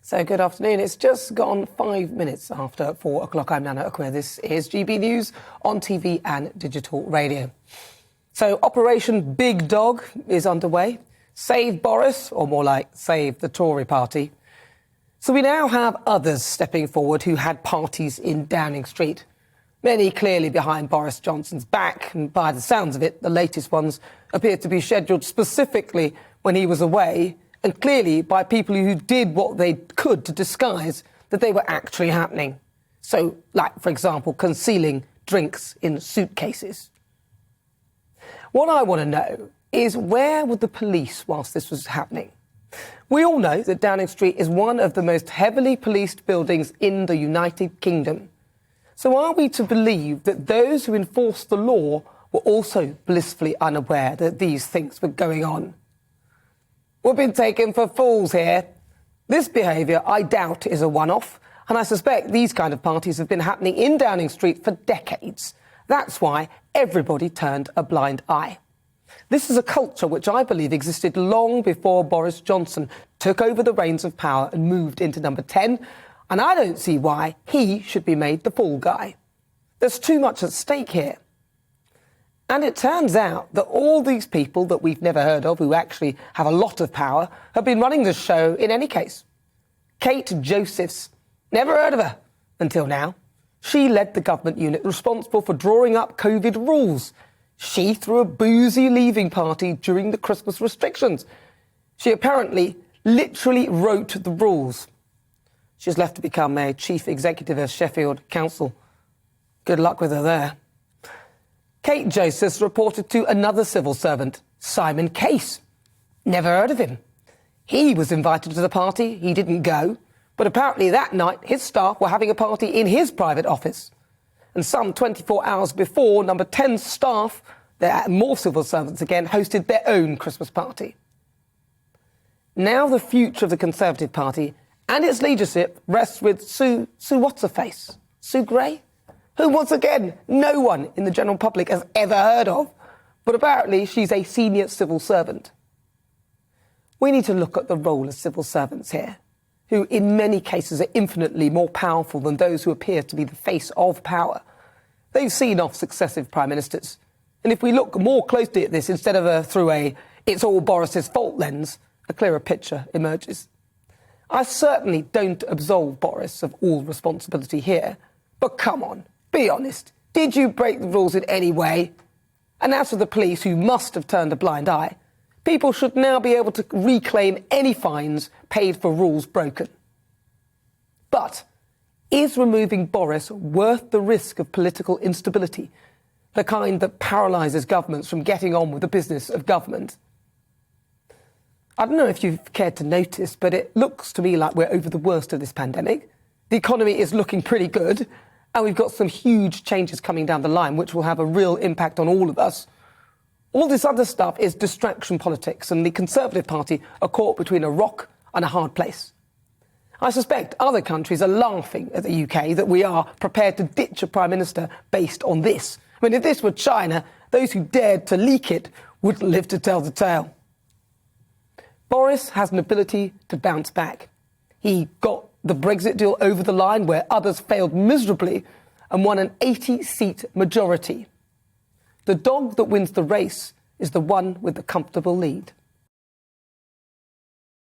So good afternoon. It's just gone 5 minutes after 4 o'clock. I'm Nana Akua. This is GB News on TV and digital radio. So Operation Big Dog is underway. Save Boris, or more like save the Tory party. So we now have others stepping forward who had parties in Downing Street. Many clearly behind Boris Johnson's back, and by the sounds of it, the latest ones appear to be scheduled specifically when he was away, and clearly by people who did what they could to disguise that they were actually happening. So, like, for example, concealing drinks in suitcases. What I want to know is, where were the police whilst this was happening? We all know that Downing Street is one of the most heavily policed buildings in the United Kingdom. So are we to believe that those who enforced the law were also blissfully unaware that these things were going on? We've been taken for fools here. This behaviour, I doubt, is a one-off, and I suspect these kind of parties have been happening in Downing Street for decades. That's why everybody turned a blind eye. This is a culture which I believe existed long before Boris Johnson took over the reins of power and moved into number 10, and I don't see why he should be made the fall guy. There's too much at stake here. And it turns out that all these people that we've never heard of, who actually have a lot of power, have been running the show in any case. Kate Josephs, never heard of her until now. She led the government unit responsible for drawing up COVID rules. She threw a boozy leaving party during the Christmas restrictions. She apparently literally wrote the rules. She's left to become a chief executive of Sheffield Council. Good luck with her there. Kate Josephs reported to another civil servant, Simon Case. Never heard of him. He was invited to the party. He didn't go. But apparently that night, his staff were having a party in his private office. And some 24 hours before, number 10 staff, more civil servants again, hosted their own Christmas party. Now the future of the Conservative Party and its leadership rests with Sue What's-her-face? Sue Gray? Who, once again, no one in the general public has ever heard of, but apparently she's a senior civil servant. We need to look at the role of civil servants here, who in many cases are infinitely more powerful than those who appear to be the face of power. They've seen off successive prime ministers. And if we look more closely at this, instead of through a "it's all Boris's fault" lens, a clearer picture emerges. I certainly don't absolve Boris of all responsibility here, but come on. Be honest, did you break the rules in any way? And as for the police, who must have turned a blind eye, people should now be able to reclaim any fines paid for rules broken. But is removing Boris worth the risk of political instability, the kind that paralyses governments from getting on with the business of government? I don't know if you've cared to notice, but it looks to me like we're over the worst of this pandemic. The economy is looking pretty good. And we've got some huge changes coming down the line, which will have a real impact on all of us. All this other stuff is distraction politics, and the Conservative Party are caught between a rock and a hard place. I suspect other countries are laughing at the UK that we are prepared to ditch a Prime Minister based on this. I mean, if this were China, those who dared to leak it wouldn't live to tell the tale. Boris has an ability to bounce back. He got the Brexit deal over the line where others failed miserably and won an 80-seat majority. The dog that wins the race is the one with the comfortable lead.